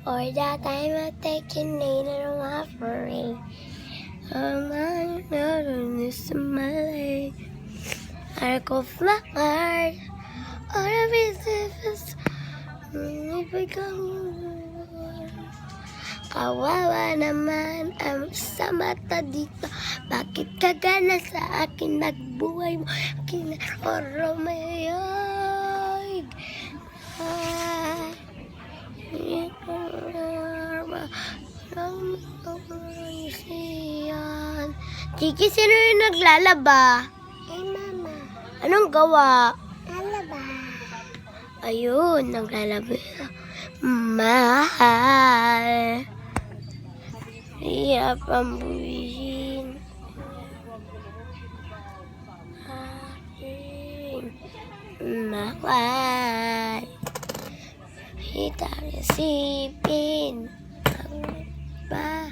or that I'm a taking in an offering. I'm not on this Malay. Arc of my heart, all of it is kawawa naman ang sa mata dito. Bakit ka gana sa akin nagbuhay mo? Kinaroromayag. Kiki, sino yung naglalaba? Ay, mama. Anong gawa? Lalaba. Ayun, naglalaba. Mahal. Hirap ang buwisin. Aking mahal. Hitang isipin ang ba